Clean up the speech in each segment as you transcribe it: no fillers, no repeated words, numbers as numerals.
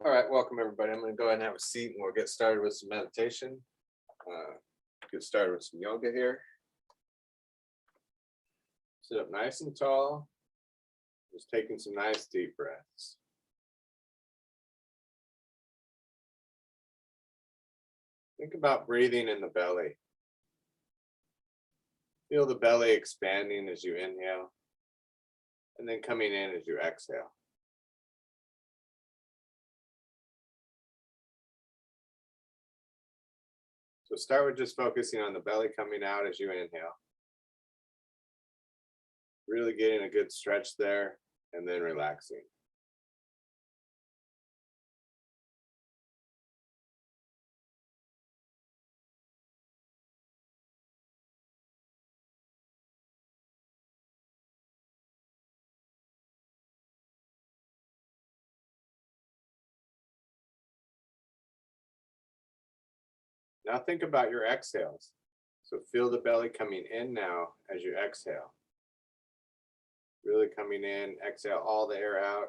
All right, welcome everybody. I'm going to go ahead and have a seat and we'll get started with some meditation. Get started with some yoga here. Sit up nice and tall. Just taking some nice deep breaths. Think about breathing in the belly. Feel the belly expanding as you inhale and then coming in as you exhale. So start with just focusing on the belly coming out as you inhale. Really getting a good stretch there and then relaxing. Now think about your exhales. So feel the belly coming in now as you exhale. Really coming in, exhale all the air out,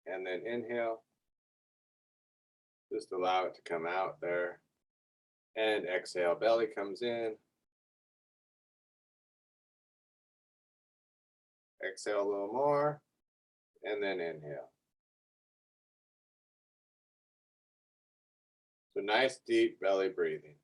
and then inhale. Just allow it to come out there. And exhale, belly comes in. Exhale a little more, and then inhale. So nice deep belly breathing.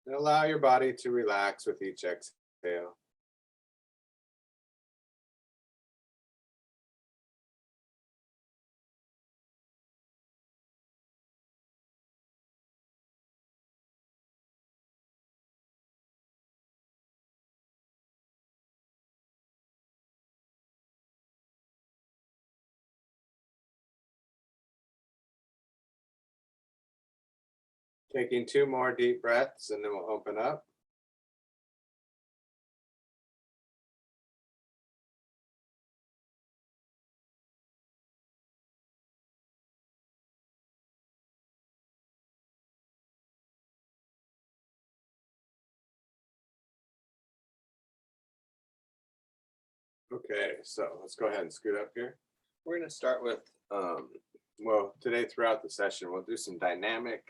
And allow your body to relax with each exhale. Taking 2 more deep breaths and then we'll open up. Okay, so let's go ahead and scoot up here. We're going to start with, today throughout the session, we'll do some dynamic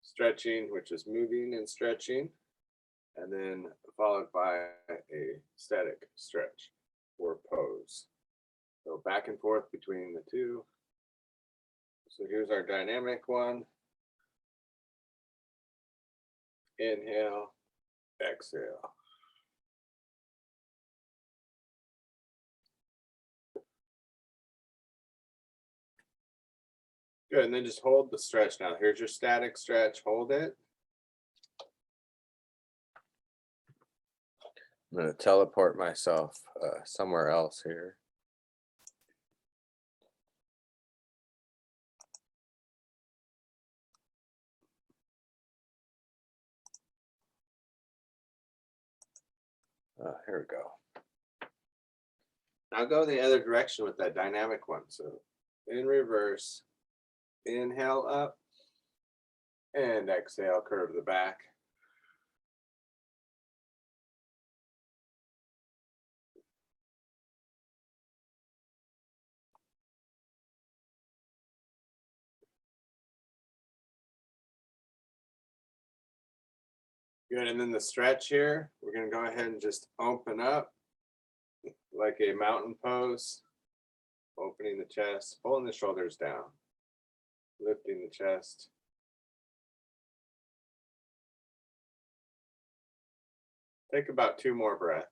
stretching, which is moving and stretching, and then followed by a static stretch or pose. So back and forth between the two. So here's our dynamic one. Inhale, exhale. Good, and then just hold the stretch now. Here's your static stretch, hold it. I'm going to teleport myself somewhere else here. Here we go. Now go the other direction with that dynamic one. So in reverse, inhale up and exhale, curve the back. Good, and then the stretch here, we're going to go ahead and just open up like a mountain pose, opening the chest, pulling the shoulders down, lifting the chest. Take about 2 more breaths.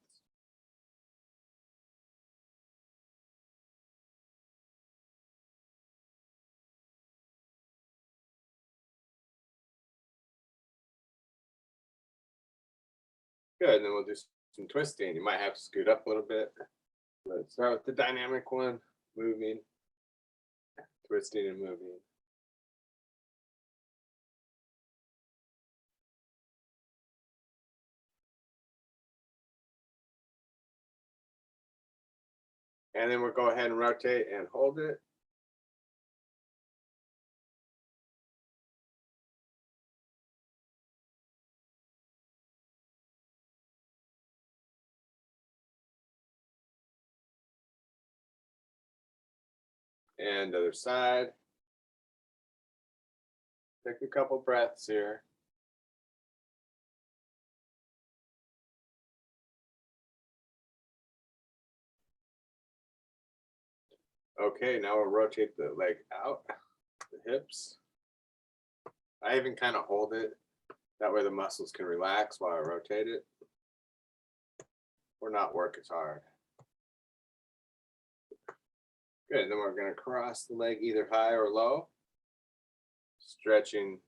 Good, and then we'll do some twisting. You might have to scoot up a little bit. Let's start with the dynamic one, moving, twisting and moving. And then we'll go ahead and rotate and hold it. And other side. Take a couple breaths here. Okay, now we'll rotate the leg out, the hips. I even kind of hold it. That way the muscles can relax while I rotate it, or not work as hard. Good, and then we're gonna cross the leg either high or low, stretching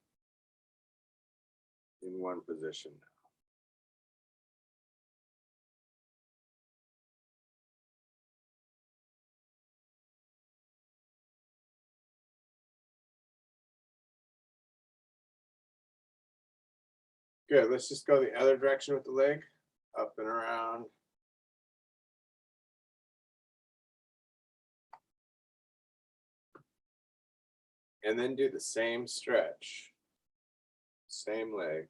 in one position. Good, let's just go the other direction with the leg, up and around. And then do the same stretch, same leg.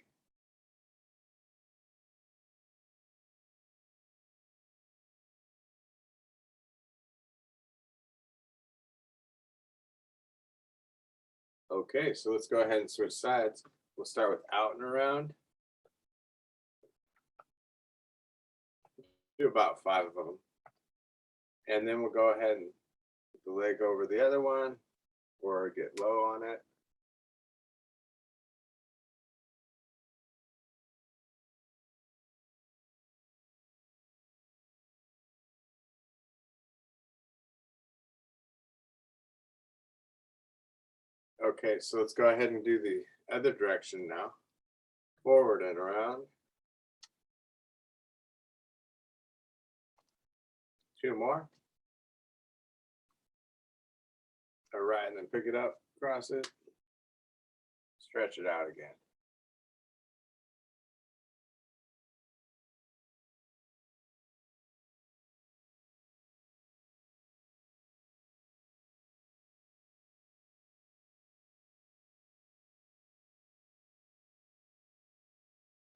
Okay, so let's go ahead and switch sides. We'll start with out and around. Do about 5 of them. And then we'll go ahead and put the leg over the other one or get low on it. Okay, so let's go ahead and do the other direction now. Forward and around. 2 more. All right, and then pick it up, cross it, stretch it out again.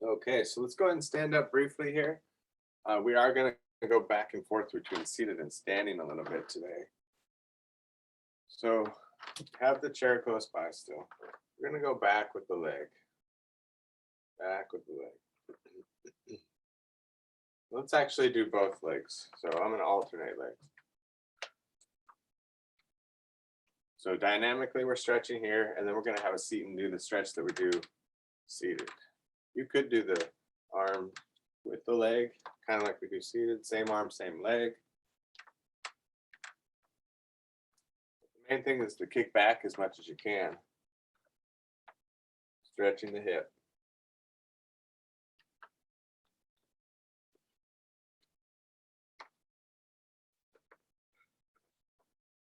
Okay, so let's go ahead and stand up briefly here. We are going to go back and forth between seated and standing a little bit today. So have the chair close by still. We're going to go back with the leg. Back with the leg. Let's actually do both legs. So I'm going to alternate legs. So dynamically we're stretching here, and then we're going to have a seat and do the stretch that we do seated. You could do the arm with the leg, kind of like we do seated, same arm, same leg. The main thing is to kick back as much as you can, stretching the hip.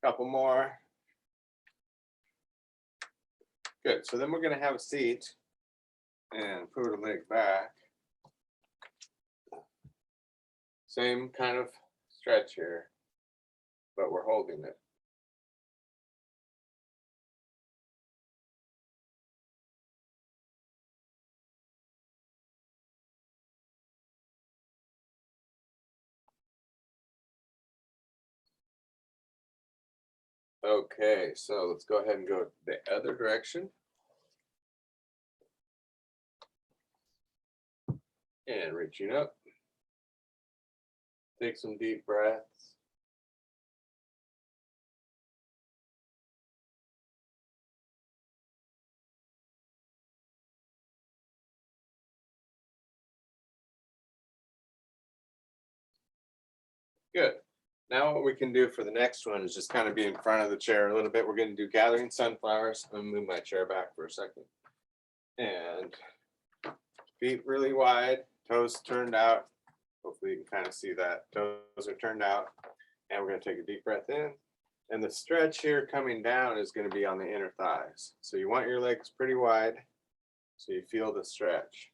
Couple more. Good, so then we're gonna have a seat and put the leg back. Same kind of stretch here, but we're holding it. Okay, so let's go ahead and go the other direction. And reaching up. Take some deep breaths. Good. Now what we can do for the next one is just kind of be in front of the chair a little bit. We're going to do gathering sunflowers. I'm going to move my chair back for a second. And feet really wide, toes turned out. Hopefully you can kind of see that. Toes are turned out. And we're going to take a deep breath in. And the stretch here coming down is going to be on the inner thighs. So you want your legs pretty wide so you feel the stretch.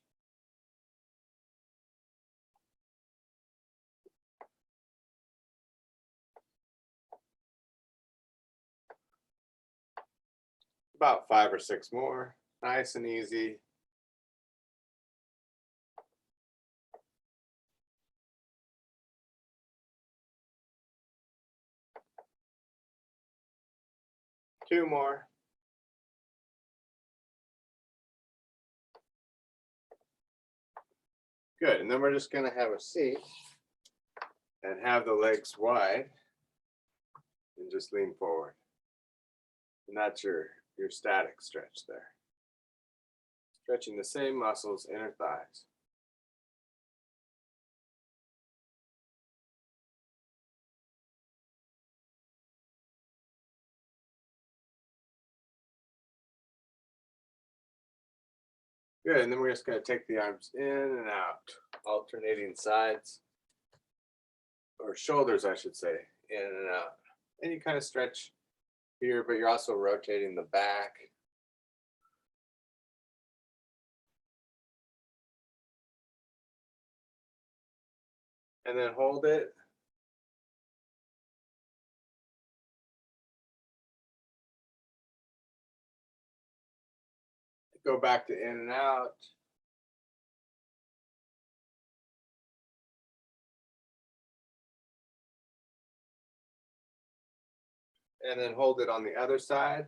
About 5 or 6 more. Nice and easy. 2 more. Good, and then we're just gonna have a seat and have the legs wide and just lean forward. And that's your static stretch there. Stretching the same muscles, inner thighs. Good, and then we're just gonna take the arms in and out, alternating sides, or shoulders, I should say, in and out. And you kind of stretch here, but you're also rotating the back. And then hold it. Go back to in and out. And then hold it on the other side.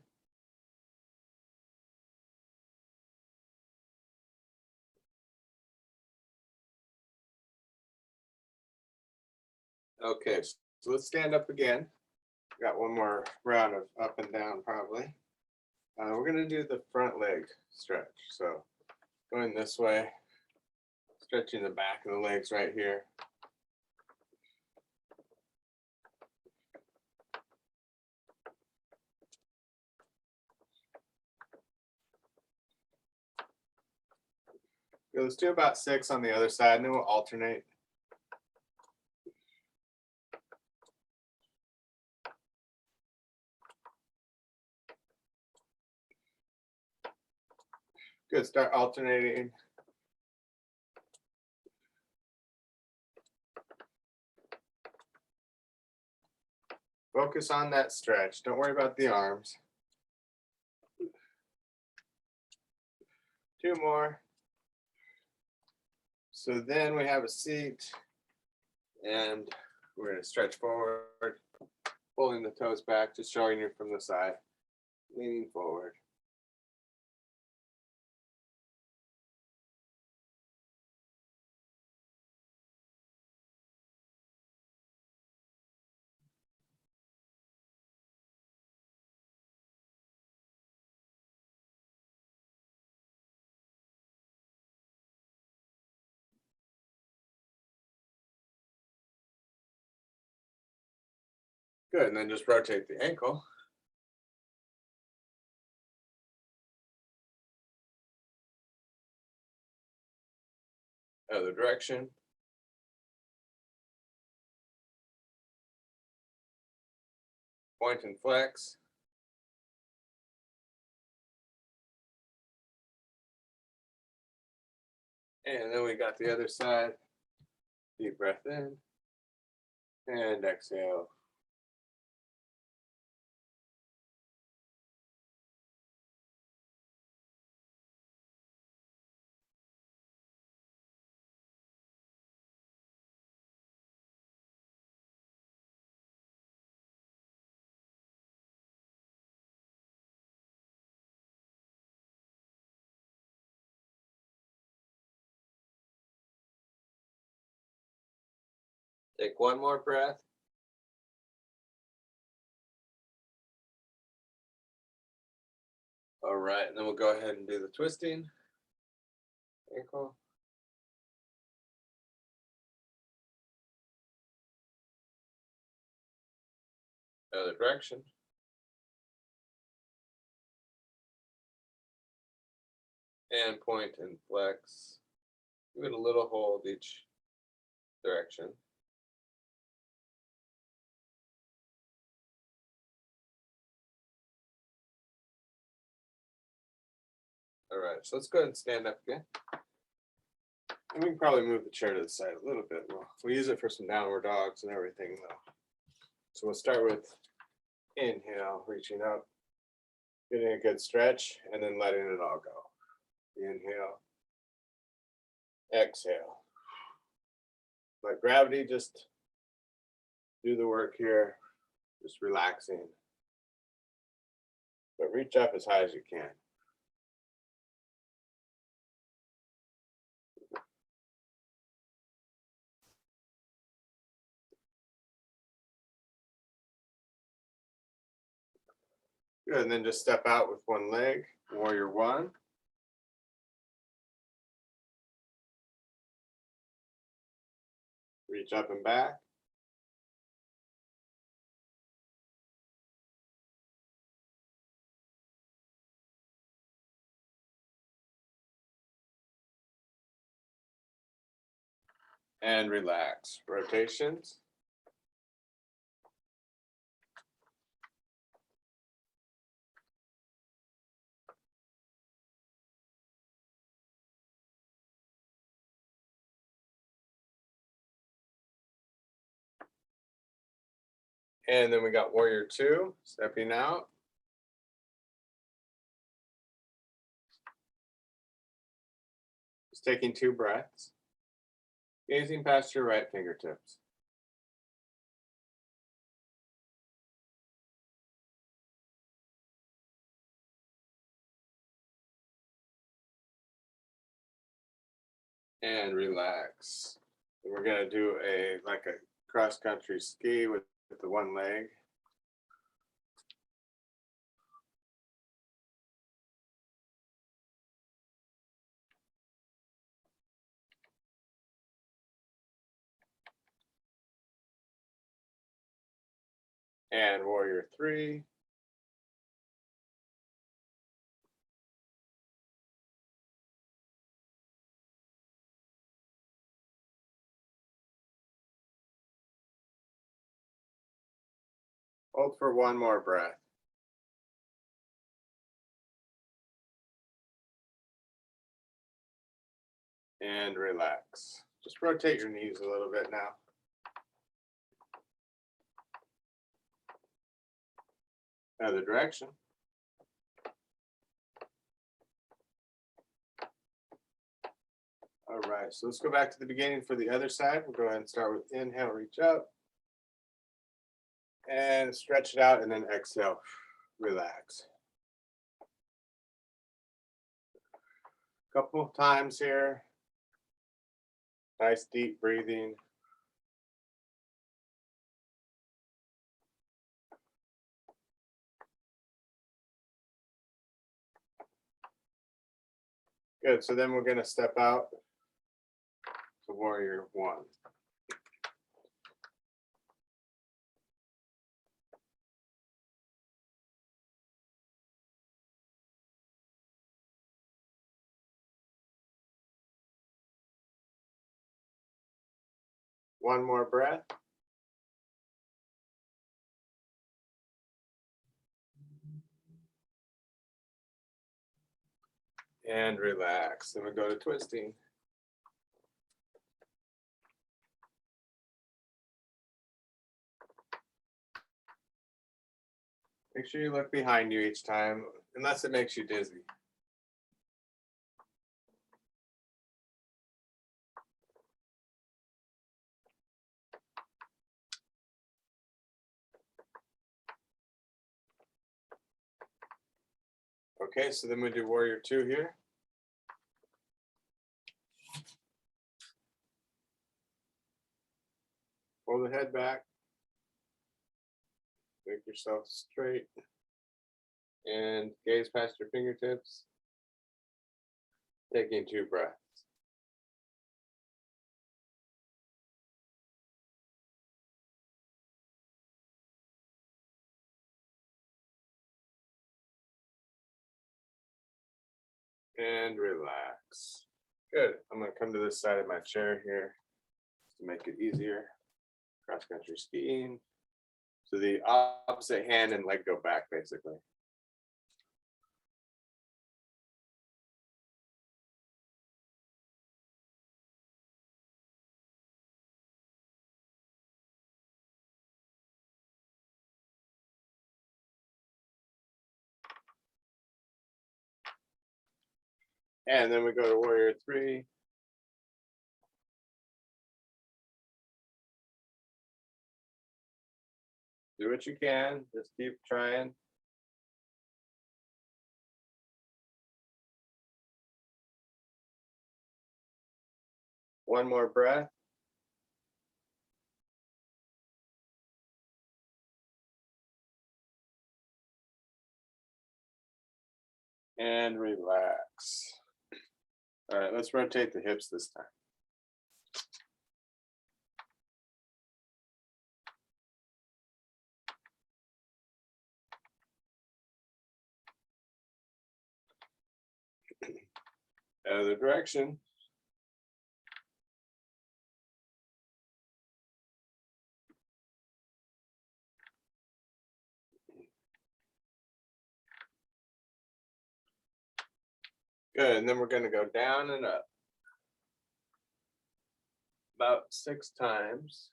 Okay, so let's stand up again. Got one more round of up and down probably. We're gonna do the front leg stretch. So going this way, stretching the back of the legs right here. Okay, let's do about 6 on the other side, and then we'll alternate. Good, start alternating. Focus on that stretch. Don't worry about the arms. 2 more. So then we have a seat, and we're going to stretch forward, pulling the toes back, just showing you from the side, leaning forward. Good, and then just rotate the ankle. Other direction. Point and flex. And then we got the other side. Deep breath in and exhale. Take one more breath. All right, and then we'll go ahead and do the twisting. Ankle. Other direction. And point and flex. Give it a little hold each direction. All right, so let's go ahead and stand up again. And we can probably move the chair to the side a little bit. We'll use it for some downward dogs and everything though. So we'll start with inhale, reaching up, getting a good stretch, and then letting it all go. Inhale, exhale. Let gravity just do the work here, just relaxing. but reach up as high as you can. Good, and then just step out with one leg, warrior one. Reach up and back. And relax. Rotations. And then we got warrior two, stepping out. Just taking 2 breaths. Gazing past your right fingertips. And relax. And we're gonna do a cross country ski with the one leg. And warrior three. Hold for one more breath. And relax. Just rotate your knees a little bit now. Other direction. All right, so let's go back to the beginning for the other side. We'll go ahead and start with inhale, reach up. And stretch it out, and then exhale, relax. Couple of times here. Nice deep breathing. Good, so then we're gonna step out to warrior one. One more breath. And relax. Then we go to twisting. Make sure you look behind you each time, unless it makes you dizzy. Okay, so then we do warrior two here. Pull the head back. Make yourself straight. And gaze past your fingertips. Taking 2 breaths. And relax. Good. I'm going to come to this side of my chair here to make it easier. Cross country skiing. So the opposite hand and leg go back basically. And then we go to warrior three. Do what you can, just keep trying. One more breath. And relax. All right, let's rotate the hips this time. Other direction. Good, and then we're going to go down and up. About 6 times.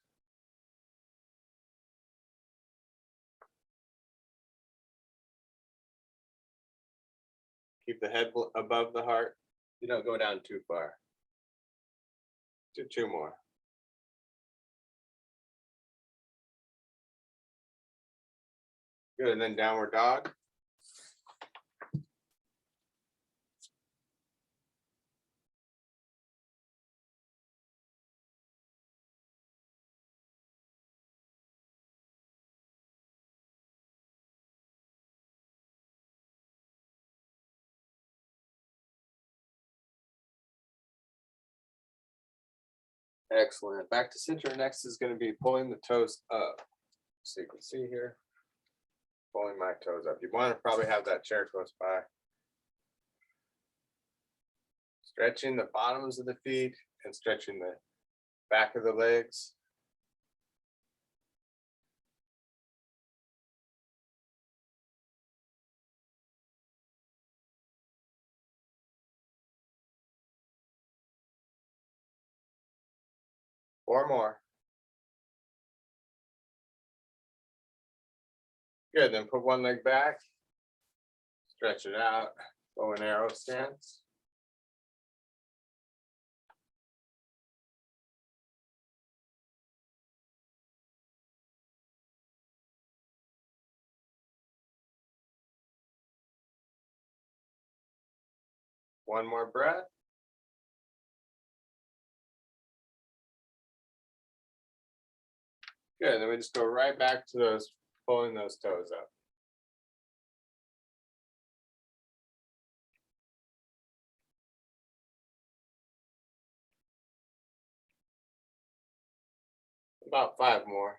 Keep the head above the heart. You don't go down too far. Do 2 more. Good, and then downward dog. Excellent. Back to center. Next is going to be pulling the toes up. So you can see here, pulling my toes up. You want to probably have that chair close by. Stretching the bottoms of the feet and stretching the back of the legs. Four more. Good, then put one leg back, stretch it out, bow and arrow stance. One more breath. Good, then we just go right back to those, pulling those toes up. About 5 more.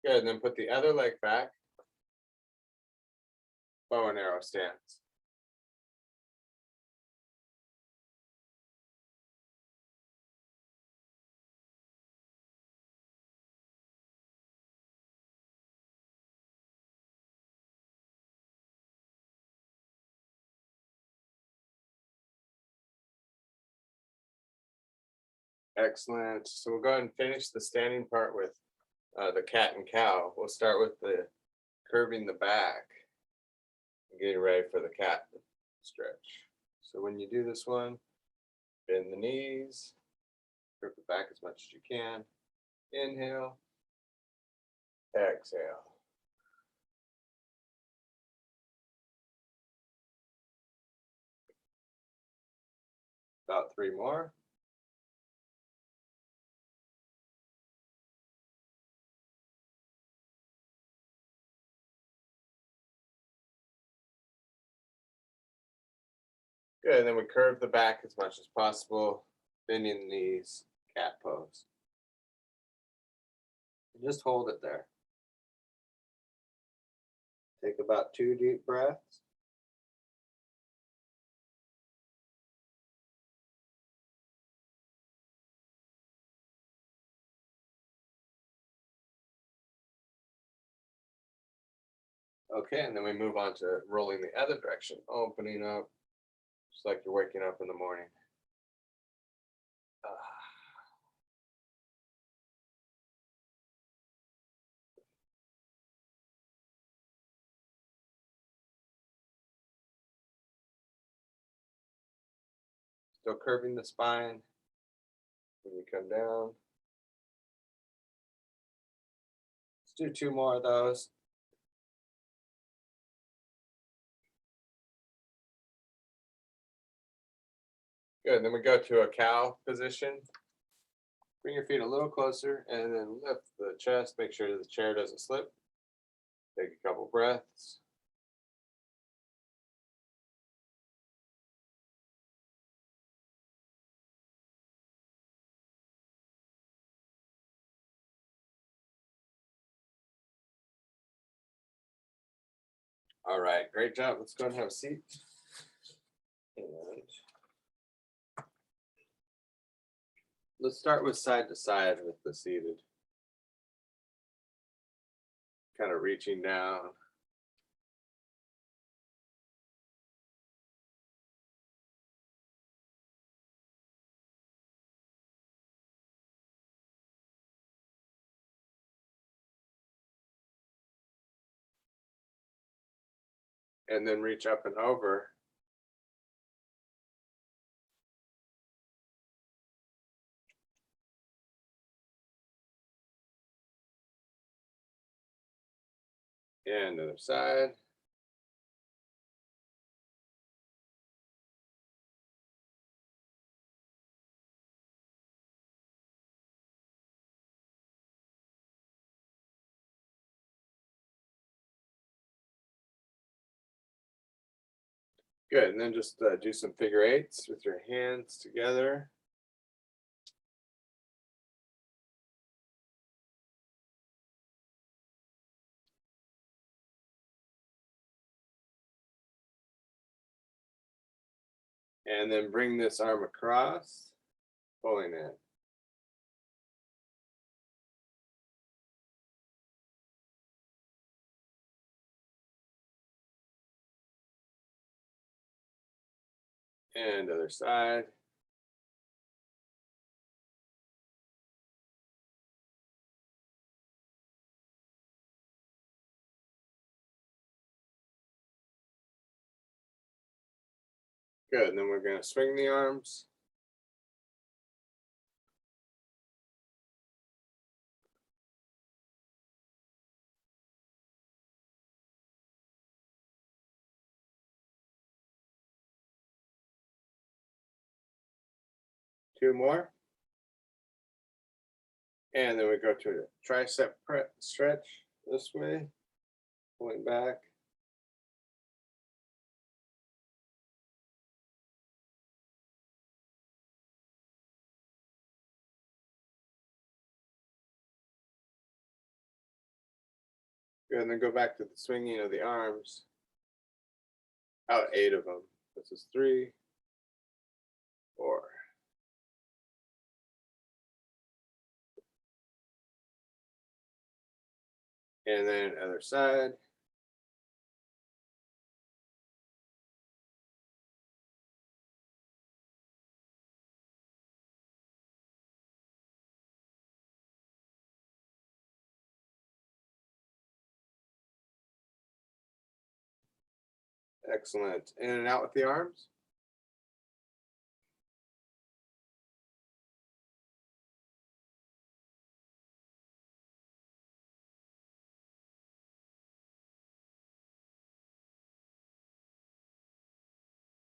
Good, and then put the other leg back, bow and arrow stance. Excellent. So we'll go ahead and finish the standing part with the cat and cow. We'll start with the curving the back, getting ready for the cat stretch. So when you do this one, bend the knees, curve the back as much as you can. Inhale, exhale. About 3 more. Good, and then we curve the back as much as possible, bending the knees, cat pose. And just hold it there. Take about 2 deep breaths. Okay, and then we move on to rolling the other direction, opening up, just like you're waking up in the morning. Still curving the spine when you come down. Let's do 2 more of those. Good. Then we go to a cow position. Bring your feet a little closer and then lift the chest. Make sure the chair doesn't slip. Take a couple breaths. All right, great job. Let's go and have a seat. And let's start with side to side with the seated. Kind of reaching down. And then reach up and over. And other side. Good. And then just do some figure eights with your hands together. And then bring this arm across, pulling it. And other side. Good. And then we're going to swing the arms. Two more. And then we go to the tricep stretch this way, pulling back. Good, and then go back to the swinging of the arms. Out 8 of them. This is 3, 4. And then other side. Excellent. In and out with the arms.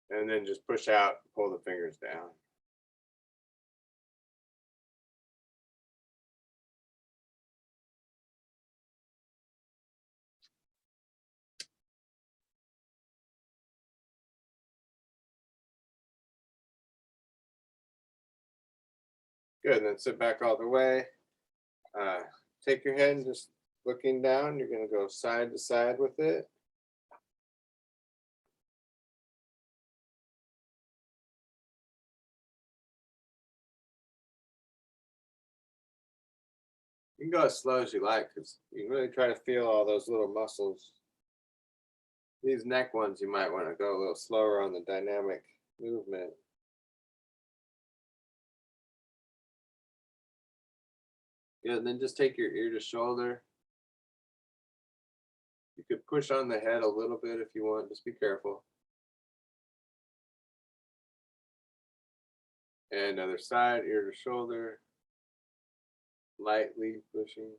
And then just push out, pull the fingers down. Good, and then sit back all the way. Take your head and just looking down. You're going to go side to side with it. You can go as slow as you like because you can really try to feel all those little muscles. These neck ones, you might want to go a little slower on the dynamic movement. Good, and then just take your ear to shoulder. You could push on the head a little bit if you want, just be careful. And other side, ear to shoulder. Lightly pushing.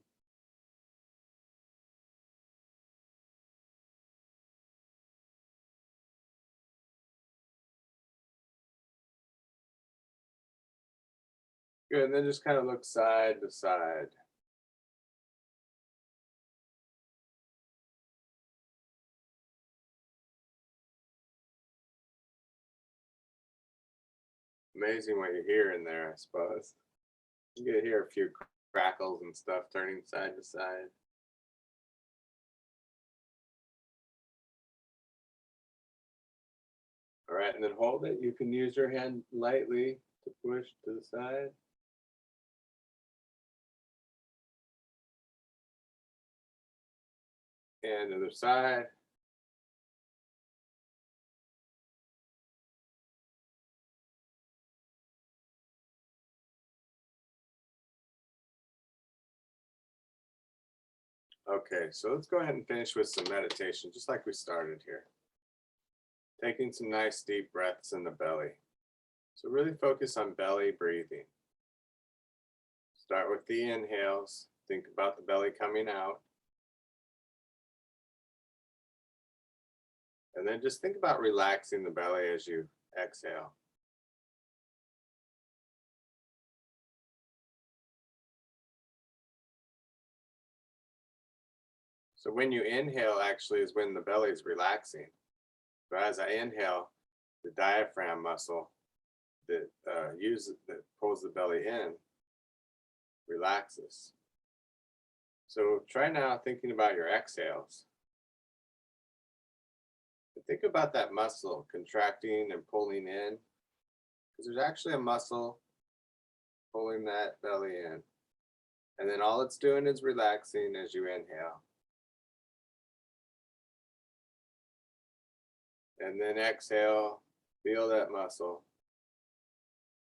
Good, and then just kind of look side to side. Amazing what you hear in there, I suppose. You can hear a few crackles and stuff turning side to side. All right, and then hold it. You can use your hand lightly to push to the side. And other side. Okay, so let's go ahead and finish with some meditation, just like we started here. Taking some nice deep breaths in the belly. So really focus on belly breathing. Start with the inhales. Think about the belly coming out. And then just think about relaxing the belly as you exhale. So when you inhale, actually, is when the belly is relaxing. So as I inhale, the diaphragm muscle that that pulls the belly in relaxes. So try now thinking about your exhales. Think about that muscle contracting and pulling in, because there's actually a muscle pulling that belly in. And then all it's doing is relaxing as you inhale. And then exhale, feel that muscle,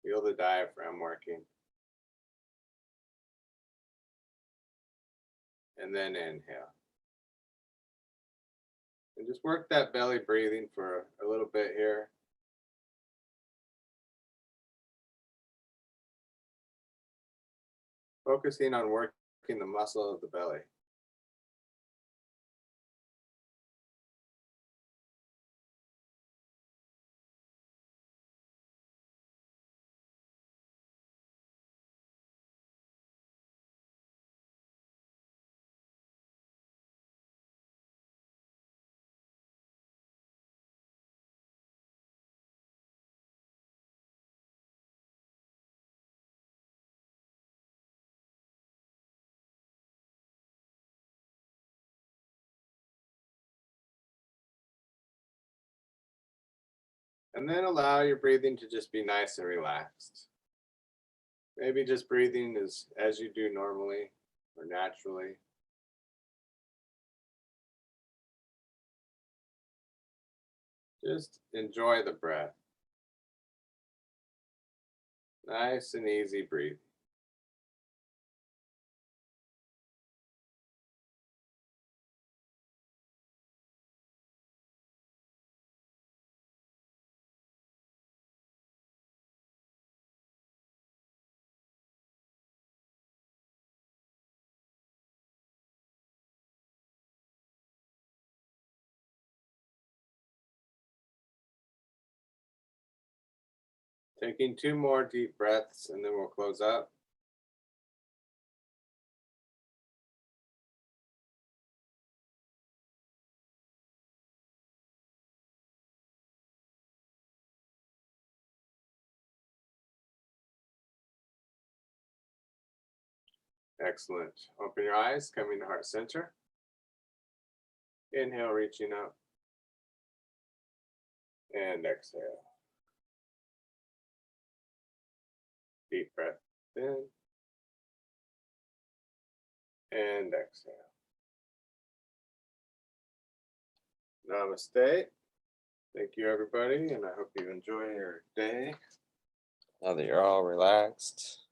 feel the diaphragm working. And then inhale. And just work that belly breathing for a little bit here. Focusing on working the muscle of the belly. And then allow your breathing to just be nice and relaxed. Maybe just breathing as you do normally or naturally. Just enjoy the breath. Nice and easy breathing. Taking 2 more deep breaths and then we'll close up. Excellent. Open your eyes, coming to heart center. Inhale, reaching up. And exhale. Deep breath in. And exhale. Namaste. Thank you, everybody, and I hope you enjoy your day. Now that you're all relaxed.